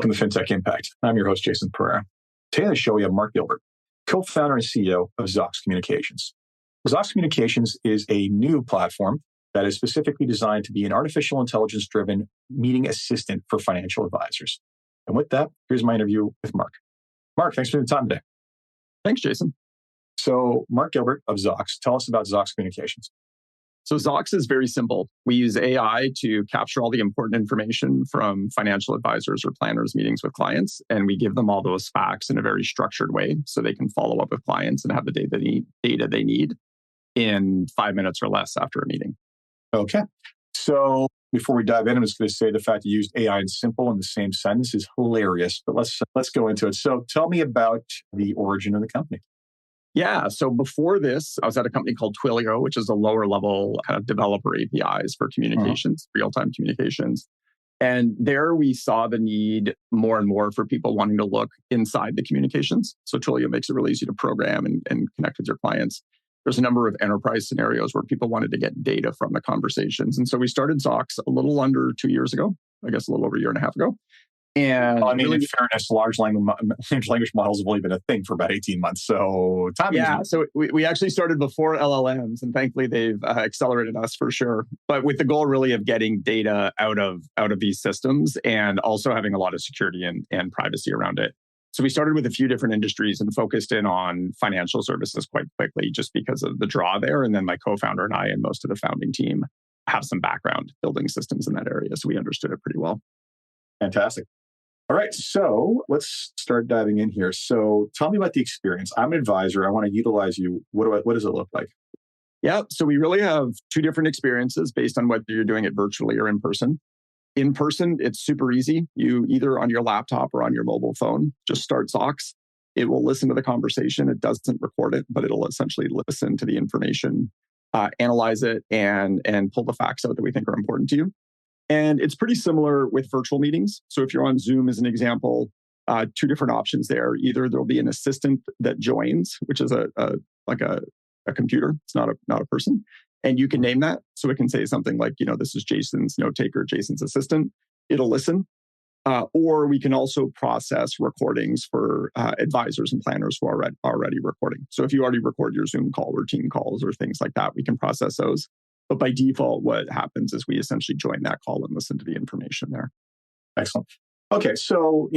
Welcome to Fintech Impact. I'm your host, Jason Pereira. Today on the show, we have Mark Gilbert, co-founder and CEO of Zocks Communications. Zocks Communications is a new platform that is specifically designed to be an artificial intelligence-driven meeting assistant for financial advisors. And with that, here's my interview with Mark. Mark, thanks for the time today. Thanks, Jason. So, Mark Gilbert of Zocks, tell us about Zocks Communications. So Zocks is very simple. We use AI to capture all the important information from financial advisors or planners' meetings with clients, and we give them all those facts in a very structured way so they can follow up with clients and have the data they need in 5 minutes or less after a meeting. Okay. So before we dive in, I'm just going to say the fact you used AI and simple in the same sentence is hilarious, but let's go into it. So tell me about the origin of the company. Yeah. So before this, I was at a company called Twilio, which is a lower level kind of developer APIs for communications, real-time communications. And there we saw the need more and more for people wanting to look inside the communications. So Twilio makes it really easy to program and connect with your clients. There's a number of enterprise scenarios where people wanted to get data from the conversations. And so we started Zocks a little under 2 years ago, I guess a little over a year and a half ago. And well, I mean, in fairness, large language models have only been a thing for about 18 months. So so we actually started before LLMs, and thankfully they've accelerated us for sure. But with the goal really of getting data out of these systems and also having a lot of security and privacy around it. So we started with a few different industries and focused in on financial services quite quickly just because of the draw there. And then my co-founder and I and most of the founding team have some background building systems in that area. So we understood it pretty well. Fantastic. All right, so let's start diving in here. So tell me about the experience. I'm an advisor. I want to utilize you. What does it look like? Yeah, so we really have two different experiences based on whether you're doing it virtually or in person. In person, it's super easy. You either on your laptop or on your mobile phone, just start Zocks. It will listen to the conversation. It doesn't record it, but it'll essentially listen to the information, analyze it, and pull the facts out that we think are important to you. And it's pretty similar with virtual meetings. So if you're on Zoom as an example, two different options there. Either there'll be an assistant that joins, which is a computer. It's not a person. And you can name that. So it can say something like, this is Jason's note taker, Jason's assistant. It'll listen. Or we can also process recordings for advisors and planners who are already recording. So if you already record your Zoom call or team calls or things like that, we can process those. But by default, what happens is we essentially join that call and listen to the information there. Excellent. Okay, so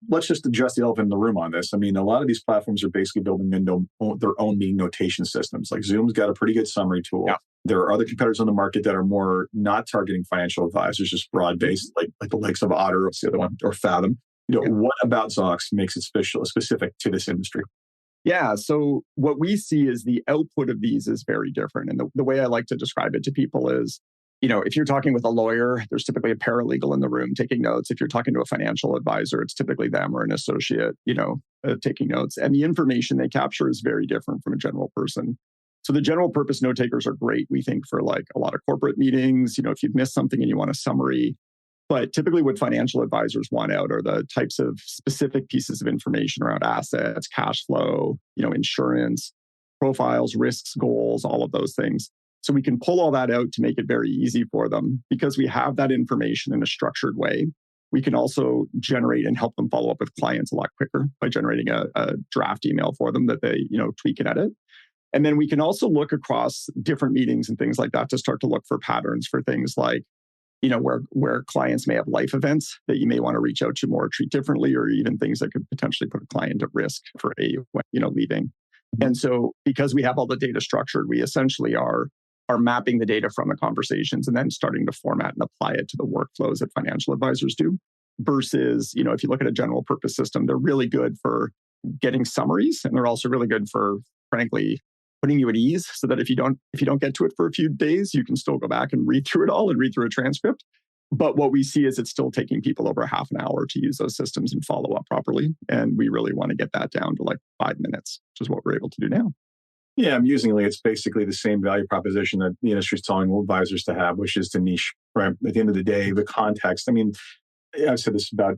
let's just address the elephant in the room on this. I mean, a lot of these platforms are basically building their own meeting notation systems. Like Zoom's got a pretty good summary tool. Yeah. There are other competitors on the market that are more not targeting financial advisors, just broad-based, like the likes of Otter, what's the other one, or Fathom. What about Zocks makes it specific to this industry? Yeah. So what we see is the output of these is very different. And the way I like to describe it to people is, if you're talking with a lawyer, there's typically a paralegal in the room taking notes. If you're talking to a financial advisor, it's typically them or an associate, taking notes. And the information they capture is very different from a general person. So the general purpose note takers are great, we think, for like a lot of corporate meetings. If you've missed something and you want a summary. But typically what financial advisors want out are the types of specific pieces of information around assets, cash flow, insurance, profiles, risks, goals, all of those things. So we can pull all that out to make it very easy for them because we have that information in a structured way. We can also generate and help them follow up with clients a lot quicker by generating a draft email for them that they, tweak and edit. And then we can also look across different meetings and things like that to start to look for patterns for things like, where clients may have life events that you may want to reach out to more, treat differently, or even things that could potentially put a client at risk for leaving. Mm-hmm. And so because we have all the data structured, we essentially are mapping the data from the conversations and then starting to format and apply it to the workflows that financial advisors do. Versus, if you look at a general purpose system, they're really good for getting summaries, and they're also really good for, frankly, putting you at ease so that if you don't get to it for a few days, you can still go back and read through it all and read through a transcript. But what we see is it's still taking people over half an hour to use those systems and follow up properly. And we really want to get that down to like 5 minutes, which is what we're able to do now. Yeah, amusingly, it's basically the same value proposition that the industry is telling advisors to have, which is to niche, right? At the end of the day, the context. I mean, I've said this about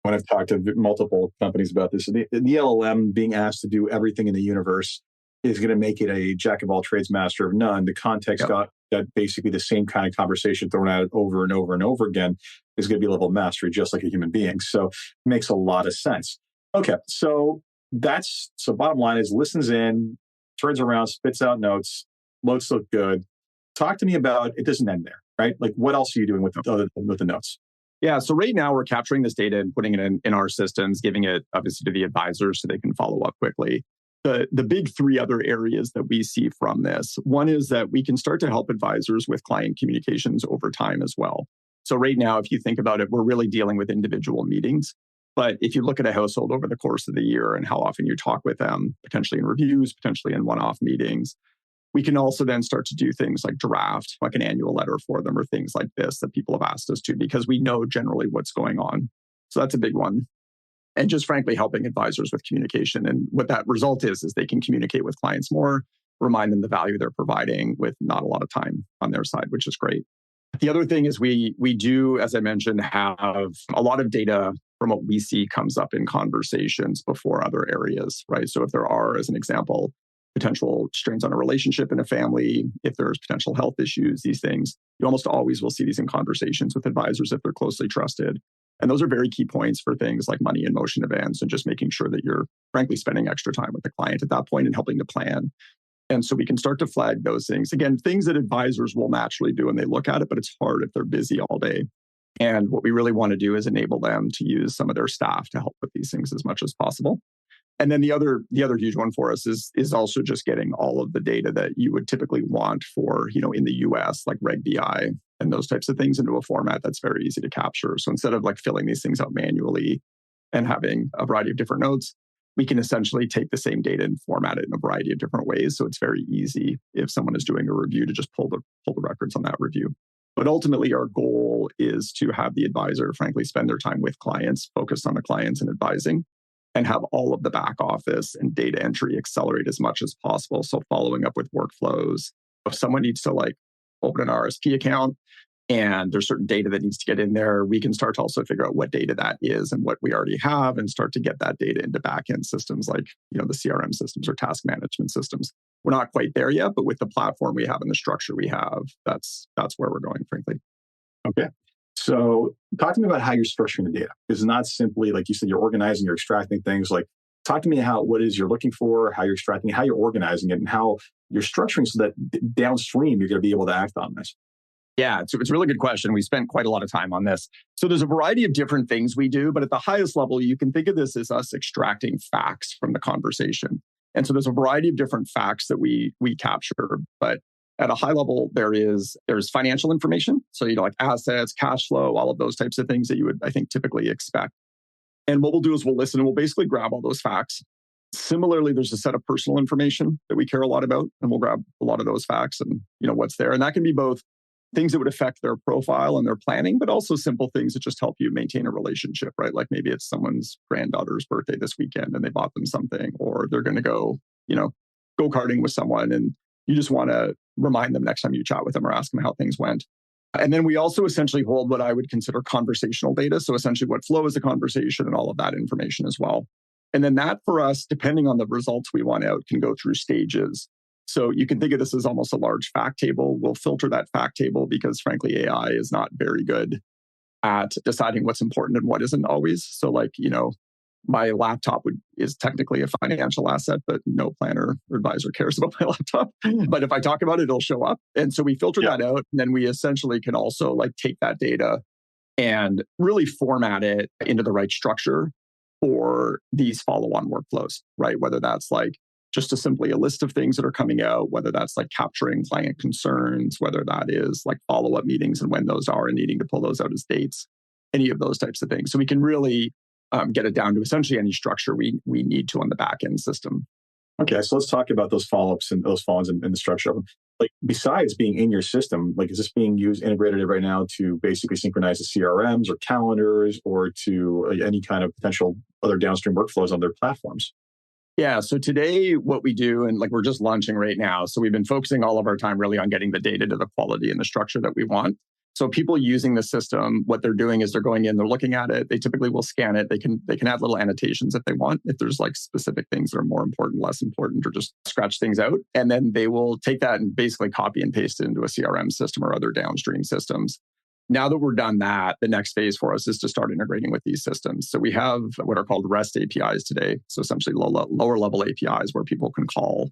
when I've talked to multiple companies about this. The LLM being asked to do everything in the universe is going to make it a jack of all trades, master of none. The context that basically the same kind of conversation thrown at it over and over and over again is going to be a level of mastery, just like a human being. So it makes a lot of sense. Okay, so bottom line is listens in, turns around, spits out notes, notes look good. Talk to me about, it doesn't end there, right? Like what else are you doing with the notes? Yeah, so right now we're capturing this data and putting it in our systems, giving it obviously to the advisors so they can follow up quickly. The big three other areas that we see from this, one is that we can start to help advisors with client communications over time as well. So right now, if you think about it, we're really dealing with individual meetings. But if you look at a household over the course of the year and how often you talk with them, potentially in reviews, potentially in one-off meetings, we can also then start to do things like draft, like an annual letter for them or things like this that people have asked us to because we know generally what's going on. So that's a big one. And just frankly, helping advisors with communication. And what that result is they can communicate with clients more, remind them the value they're providing with not a lot of time on their side, which is great. The other thing is we do, as I mentioned, have a lot of data from what we see comes up in conversations before other areas, right? So if there are, as an example, potential strains on a relationship in a family, if there's potential health issues, these things, you almost always will see these in conversations with advisors if they're closely trusted. And those are very key points for things like money in motion events and just making sure that you're frankly spending extra time with the client at that point and helping to plan. And so we can start to flag those things. Again, things that advisors will naturally do when they look at it, but it's hard if they're busy all day. And what we really want to do is enable them to use some of their staff to help with these things as much as possible. And then the other huge one for us is also just getting all of the data that you would typically want for, in the US, like Reg BI and those types of things into a format that's very easy to capture. So instead of like filling these things out manually and having a variety of different notes, we can essentially take the same data and format it in a variety of different ways. So it's very easy if someone is doing a review to just pull the records on that review. But ultimately, our goal is to have the advisor, frankly, spend their time with clients, focused on the clients and advising, and have all of the back office and data entry accelerate as much as possible. So following up with workflows. If someone needs to open an RSP account and there's certain data that needs to get in there, we can start to also figure out what data that is and what we already have and start to get that data into backend systems like, the CRM systems or task management systems. We're not quite there yet, but with the platform we have and the structure we have, that's where we're going, frankly. Okay. So talk to me about how you're structuring the data. It's not simply, like you said, you're organizing, you're extracting things. Like, talk to me what it is you're looking for, how you're extracting it, how you're organizing it, and how you're structuring so that downstream you're going to be able to act on this. Yeah, it's a really good question. We spent quite a lot of time on this. So there's a variety of different things we do, but at the highest level, you can think of this as us extracting facts from the conversation. And so there's a variety of different facts that we capture, but at a high level, there's financial information. So, like assets, cash flow, all of those types of things that you would, I think, typically expect. And what we'll do is we'll listen and we'll basically grab all those facts. Similarly, there's a set of personal information that we care a lot about, and we'll grab a lot of those facts and, what's there. And that can be both things that would affect their profile and their planning, but also simple things that just help you maintain a relationship, right? Like maybe it's someone's granddaughter's birthday this weekend and they bought them something, or they're going to go, go-karting with someone and you just want to remind them next time you chat with them or ask them how things went. And then we also essentially hold what I would consider conversational data. So essentially what flows the conversation and all of that information as well. And then that for us, depending on the results we want out, can go through stages. So you can think of this as almost a large fact table. We'll filter that fact table because frankly, AI is not very good at deciding what's important and what isn't always. So my laptop is technically a financial asset, but no planner or advisor cares about my laptop. But if I talk about it, it'll show up. And so we filter that out. And then we essentially can also take that data and really format it into the right structure for these follow-on workflows, right? Whether that's just simply a list of things that are coming out, whether that's capturing client concerns, whether that is follow-up meetings and when those are and needing to pull those out as dates, any of those types of things. So we can really get it down to essentially any structure we need to on the back-end system. Okay, so let's talk about those follow-ups and those follow-ons and the structure of them. Besides being in your system, is this being integrated right now to basically synchronize the CRMs or calendars or to any kind of potential other downstream workflows on their platforms? Yeah, so today what we do, and we're just launching right now, so we've been focusing all of our time really on getting the data to the quality and the structure that we want. So people using the system, what they're doing is they're going in, they're looking at it. They typically will scan it. They can add little annotations if they want, if there's like specific things that are more important, less important, or just scratch things out. And then they will take that and basically copy and paste it into a CRM system or other downstream systems. Now that we're done that, the next phase for us is to start integrating with these systems. So we have what are called REST APIs today. So essentially lower level APIs where people can call.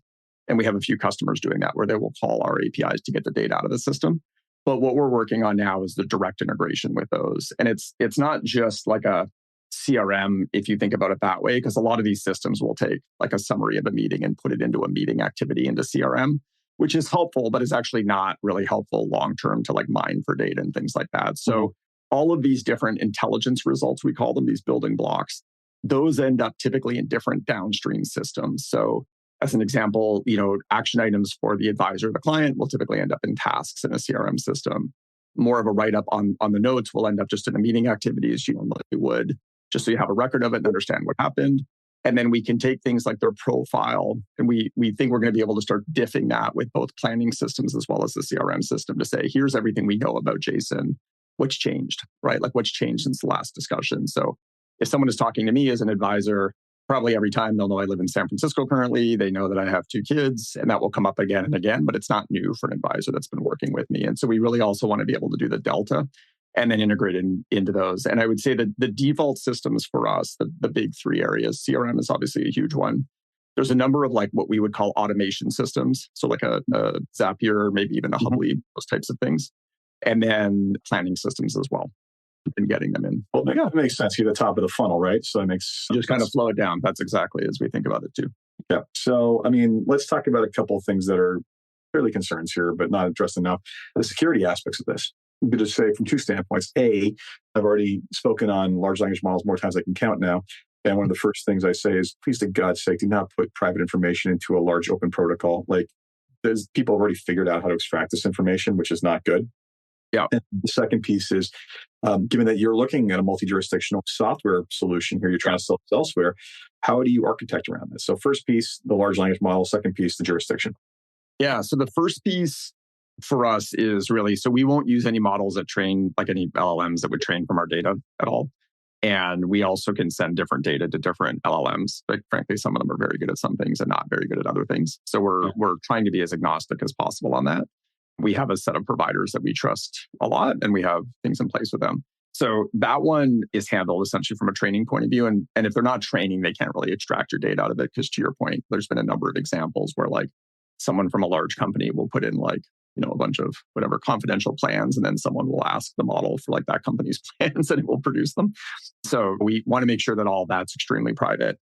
And we have a few customers doing that where they will call our APIs to get the data out of the system. But what we're working on now is the direct integration with those. And it's not just like a CRM, if you think about it that way, because a lot of these systems will take like a summary of a meeting and put it into a meeting activity into CRM, which is helpful, but is actually not really helpful long-term to like mine for data and things like that. So all of these different intelligence results, we call them these building blocks, those end up typically in different downstream systems. So as an example, action items for the advisor or the client will typically end up in tasks in a CRM system. More of a write-up on the notes will end up just in a meeting activity as you normally would, just so you have a record of it and understand what happened. And then we can take things like their profile, and we think we're going to be able to start diffing that with both planning systems as well as the CRM system to say, here's everything we know about Jason. What's changed, right? Like what's changed since the last discussion. So if someone is talking to me as an advisor, probably every time they'll know I live in San Francisco currently. They know that I have 2 kids, and that will come up again and again, but it's not new for an advisor that's been working with me. And so we really also want to be able to do the delta and then integrate into those. And I would say that the default systems for us, the big 3 areas, CRM is obviously a huge one. There's a number of like what we would call automation systems. So like a Zapier, maybe even a Hubly, those types of things. And then planning systems as well. And getting them in. Well, that makes sense. You're the top of the funnel, right? So that makes just kind of flow it down. That's exactly as we think about it too. Yeah. So, let's talk about a couple of things that are fairly concerns here, but not addressed enough. The security aspects of this. I'm going to say from 2 standpoints. A, I've already spoken on large language models more times I can count now. And one of the first things I say is, please, to God's sake, do not put private information into a large open protocol. Like, people have already figured out how to extract this information, which is not good. Yeah. And the second piece is, given that you're looking at a multi-jurisdictional software solution here, you're trying to sell this elsewhere, how do you architect around this? So first piece, the large language model. Second piece, the jurisdiction. Yeah. So the first piece for us is really, so we won't use any models that train, like any LLMs that would train from our data at all. And we also can send different data to different LLMs. Like, frankly, some of them are very good at some things and not very good at other things. So we're trying to be as agnostic as possible on that. We have a set of providers that we trust a lot, and we have things in place with them. So that one is handled essentially from a training point of view. And if they're not training, they can't really extract your data out of it. Because to your point, there's been a number of examples where like someone from a large company will put in like, a bunch of whatever confidential plans, and then someone will ask the model for like that company's plans and it will produce them. So we want to make sure that all that's extremely private.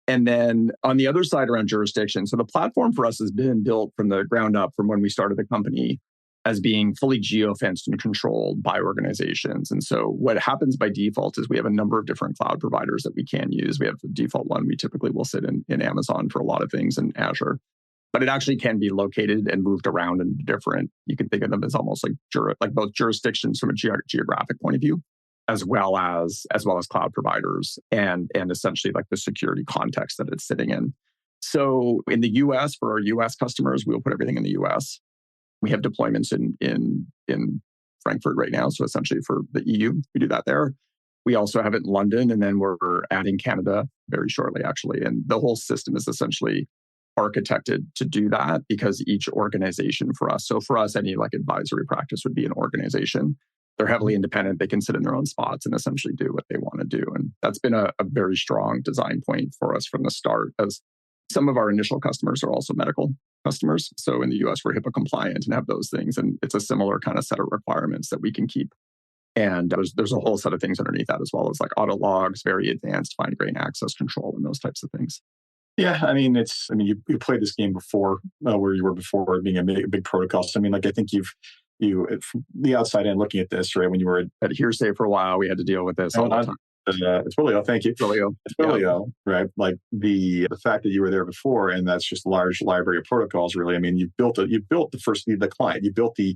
And then on the other side around jurisdiction, so the platform for us has been built from the ground up from when we started the company as being fully geofenced and controlled by organizations. And so what happens by default is we have a number of different cloud providers that we can use. We have the default one. We typically will sit in Amazon for a lot of things and Azure. But it actually can be located and moved around in different, you can think of them as almost like both jurisdictions from a geographic point of view, as well as cloud providers and essentially like the security context that it's sitting in. So in the US, for our US customers, we'll put everything in the US. We have deployments in Frankfurt right now. So essentially for the EU, we do that there. We also have it in London, and then we're adding Canada very shortly, actually. And the whole system is essentially architected to do that because each organization for us, so for us, any like advisory practice would be an organization. They're heavily independent. They can sit in their own spots and essentially do what they want to do. And that's been a very strong design point for us from the start, as some of our initial customers are also medical customers. So in the US, we're HIPAA compliant and have those things. And it's a similar kind of set of requirements that we can keep. And there's a whole set of things underneath that, as well as like audit logs, very advanced fine-grained access control, and those types of things. Yeah, you played this game before, where you were before being a big protocol. So I think you from the outside in looking at this, right? When you were at Hearsay for a while, we had to deal with this all the time. It's Twilio, thank you. It's Twilio, right? Like the fact that you were there before, and that's just a large library of protocols. Really, you built the client, you built the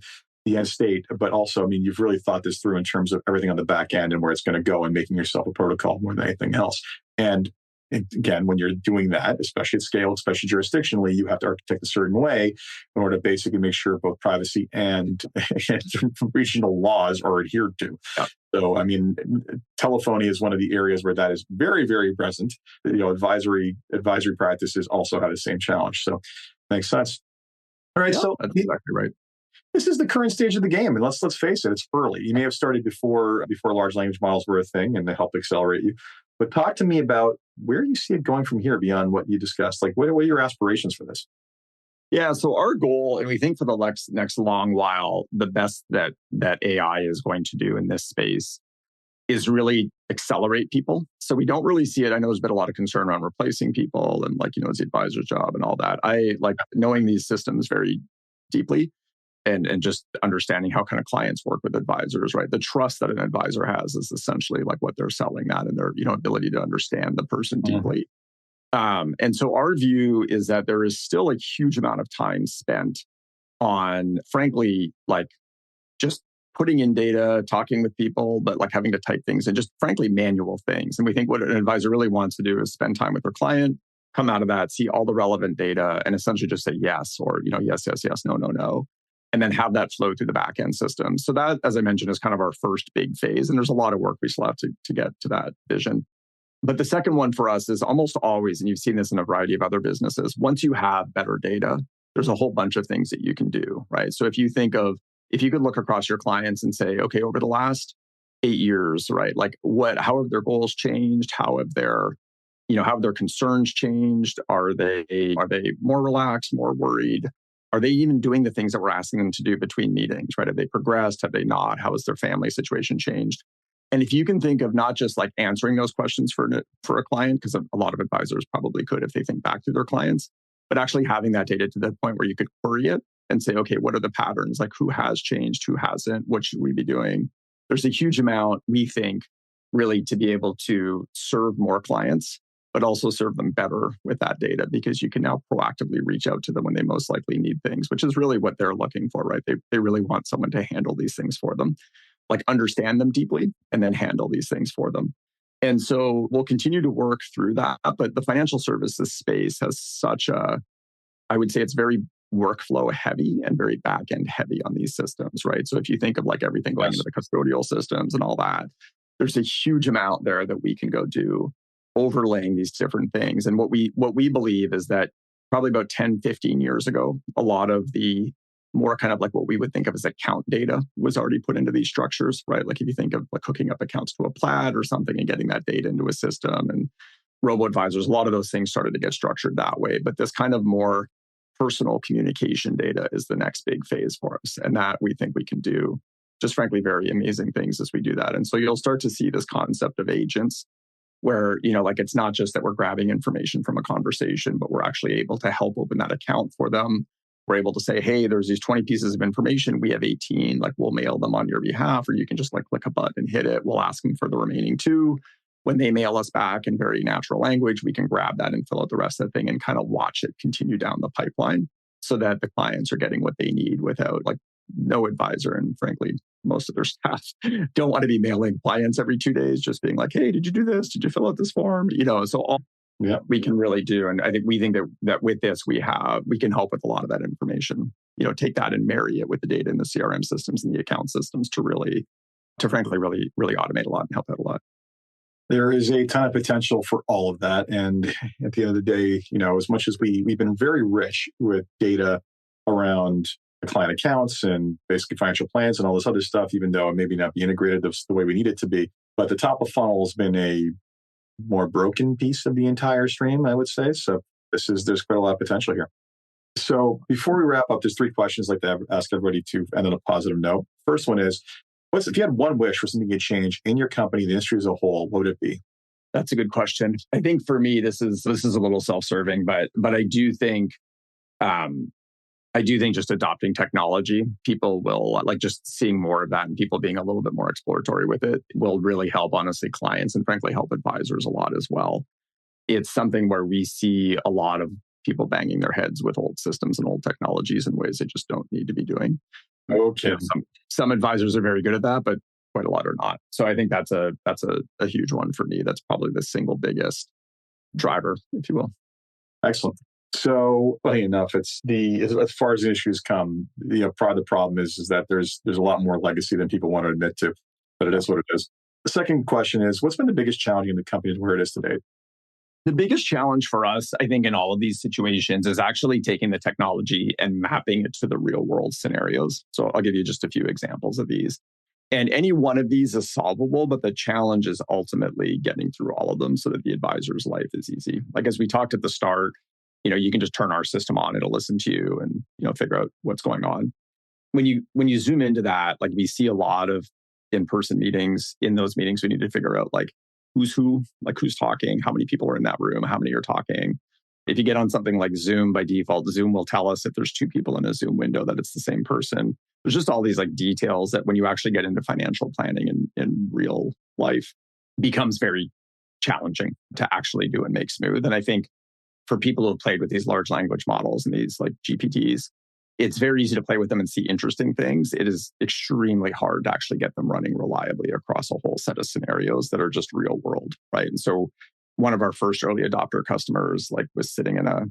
end state, but also, you've really thought this through in terms of everything on the back end and where it's going to go, and making yourself a protocol more than anything else. And And again, when you're doing that, especially at scale, especially jurisdictionally, you have to architect a certain way in order to basically make sure both privacy and regional laws are adhered to. Yeah. So, I mean, telephony is one of the areas where that is very, very present. Advisory practices also have the same challenge. So, makes sense. All right, so that's exactly right. This is the current stage of the game, and let's face it, it's early. You may have started before large language models were a thing, and they helped accelerate you. But talk to me about where you see it going from here beyond what you discussed. Like, what are your aspirations for this? Yeah, so our goal, and we think for the next long while, the best that AI is going to do in this space is really accelerate people. So we don't really see it. I know there's been a lot of concern around replacing people and it's the advisor's job and all that. I like knowing these systems very deeply and just understanding how kind of clients work with advisors, right? The trust that an advisor has is essentially like what they're selling that and their ability to understand the person deeply. And so our view is that there is still a huge amount of time spent on, frankly, like just putting in data, talking with people, but like having to type things and just frankly manual things. And we think what an advisor really wants to do is spend time with their client, come out of that, see all the relevant data, and essentially just say yes or yes, yes, yes, no, no, no, and then have that flow through the backend system. So that, as I mentioned, is kind of our first big phase. And there's a lot of work we still have to get to that vision. But the second one for us is almost always, and you've seen this in a variety of other businesses, once you have better data, there's a whole bunch of things that you can do, right? So if you could look across your clients and say, okay, over the last 8 years, right? Like how have their goals changed? How have their concerns changed? Are they more relaxed, more worried? Are they even doing the things that we're asking them to do between meetings, right? Have they progressed? Have they not? How has their family situation changed? And if you can think of not just like answering those questions for a client, because a lot of advisors probably could if they think back to their clients, but actually having that data to the point where you could query it and say, okay, what are the patterns? Like who has changed? Who hasn't? What should we be doing? There's a huge amount, we think, really to be able to serve more clients, but also serve them better with that data because you can now proactively reach out to them when they most likely need things, which is really what they're looking for, right? They really want someone to handle these things for them, like understand them deeply and then handle these things for them. And so we'll continue to work through that. But the financial services space has I would say it's very workflow heavy and very back-end heavy on these systems, right? So if you think of like everything going into the custodial systems and all that, there's a huge amount there that we can go do overlaying these different things. And what we believe is that probably about 10, 15 years ago, a lot of the more kind of like what we would think of as account data was already put into these structures, right? Like if you think of like hooking up accounts to a Plaid or something and getting that data into a system and robo-advisors, a lot of those things started to get structured that way. But this kind of more personal communication data is the next big phase for us. And that we think we can do just frankly very amazing things as we do that. And so you'll start to see this concept of agents where, like it's not just that we're grabbing information from a conversation, but we're actually able to help open that account for them. We're able to say, hey, there's these 20 pieces of information. We have 18, like we'll mail them on your behalf, or you can just like click a button and hit it. We'll ask them for the remaining 2. When they mail us back in very natural language, we can grab that and fill out the rest of the thing and kind of watch it continue down the pipeline so that the clients are getting what they need without like no advisor. And frankly, most of their staff don't want to be mailing clients every 2 days, just being like, hey, did you do this? Did you fill out this form? So all we can really do. And I think we think that with this, we can help with a lot of that information, take that and marry it with the data in the CRM systems and the account systems to frankly, really, really automate a lot and help out a lot. There is a ton of potential for all of that. And at the end of the day, as much as we've been very rich with data around the client accounts and basically financial plans and all this other stuff, even though it maybe not be integrated the way we need it to be. But the top of funnel has been a more broken piece of the entire stream, I would say. So there's quite a lot of potential here. So before we wrap up, there's 3 questions I'd like to ask everybody to end on a positive note. First one is, if you had one wish for something to change in your company, the industry as a whole, what would it be? That's a good question. I think for me, this is a little self-serving, but I do think just adopting technology, people will like just seeing more of that and people being a little bit more exploratory with it will really help, honestly, clients and frankly help advisors a lot as well. It's something where we see a lot of people banging their heads with old systems and old technologies in ways they just don't need to be doing. Okay. Some advisors are very good at that, but quite a lot are not. So I think that's a huge one for me. That's probably the single biggest driver, if you will. Excellent. So, funny enough, it's as far as the issues come, part of the problem is that there's a lot more legacy than people want to admit to, but it is what it is. The second question is, what's been the biggest challenge in the company where it is today? The biggest challenge for us, I think, in all of these situations is actually taking the technology and mapping it to the real world scenarios. So I'll give you just a few examples of these. And any one of these is solvable, but the challenge is ultimately getting through all of them so that the advisor's life is easy. Like as we talked at the start, you can just turn our system on, it'll listen to you and figure out what's going on. When you zoom into that, like we see a lot of in-person meetings. In those meetings, we need to figure out like who's who, like who's talking, how many people are in that room, how many are talking. If you get on something like Zoom, by default, Zoom will tell us if there's two people in a Zoom window that it's the same person. There's just all these like details that when you actually get into financial planning in real life becomes very challenging to actually do and make smooth. And I think for people who have played with these large language models and these like GPTs, it's very easy to play with them and see interesting things. It is extremely hard to actually get them running reliably across a whole set of scenarios that are just real world, right? And so one of our first early adopter customers was sitting in a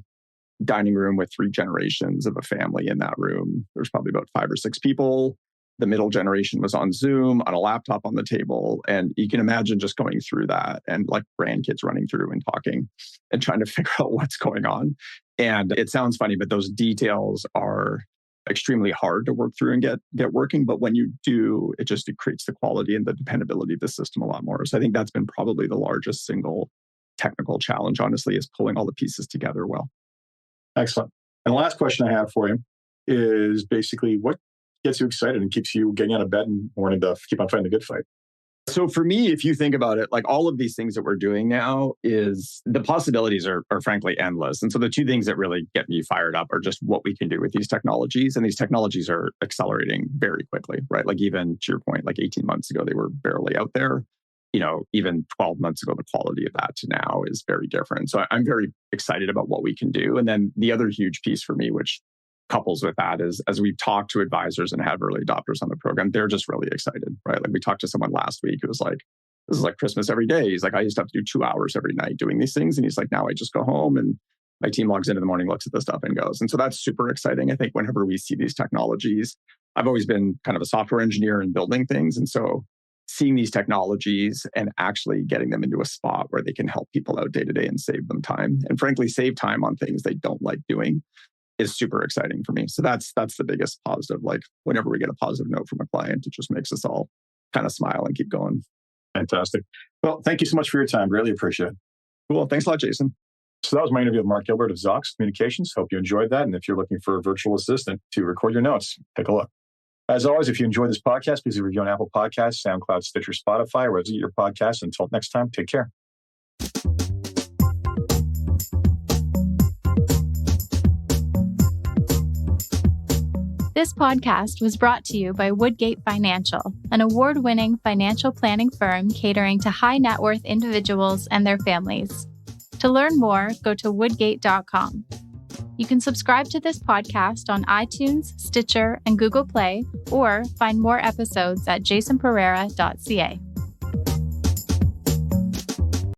dining room with 3 generations of a family in that room. There's probably about 5 or 6 people. The middle generation was on Zoom, on a laptop on the table. And you can imagine just going through that and like grandkids running through and talking and trying to figure out what's going on. And it sounds funny, but those details are extremely hard to work through and get working. But when you do, it creates the quality and the dependability of the system a lot more. So I think that's been probably the largest single technical challenge, honestly, is pulling all the pieces together well. Excellent. And the last question I have for you is basically what gets you excited and keeps you getting out of bed in the morning to keep on fighting the good fight? So for me, if you think about it, like all of these things that we're doing now is the possibilities are frankly endless. And so the 2 things that really get me fired up are just what we can do with these technologies. And these technologies are accelerating very quickly, right? Like even to your point, like 18 months ago, they were barely out there. Even 12 months ago, the quality of that to now is very different. So I'm very excited about what we can do. And then the other huge piece for me, which couples with that, is as we've talked to advisors and have early adopters on the program, they're just really excited, right? Like we talked to someone last week who was like, this is like Christmas every day. He's like, I used to have to do 2 hours every night doing these things. And he's like, now I just go home and my team logs in the morning, looks at the stuff and goes. And so that's super exciting. I think whenever we see these technologies, I've always been kind of a software engineer and building things. And so seeing these technologies and actually getting them into a spot where they can help people out day to day and save them time, and frankly, save time on things they don't like doing, is super exciting for me. So that's the biggest positive. Like whenever we get a positive note from a client, it just makes us all kind of smile and keep going. Fantastic. Well, thank you so much for your time. Really appreciate it. Cool. Thanks a lot, Jason. So that was my interview with Mark Gilbert of Zocks Communications. Hope you enjoyed that. And if you're looking for a virtual assistant to record your notes, take a look. As always, if you enjoyed this podcast, please review on Apple Podcasts, SoundCloud, Stitcher, Spotify, or wherever you get your podcasts. Until next time, take care. This podcast was brought to you by Woodgate Financial, an award-winning financial planning firm catering to high net worth individuals and their families. To learn more, go to woodgate.com. You can subscribe to this podcast on iTunes, Stitcher, and Google Play, or find more episodes at jasonpereira.ca.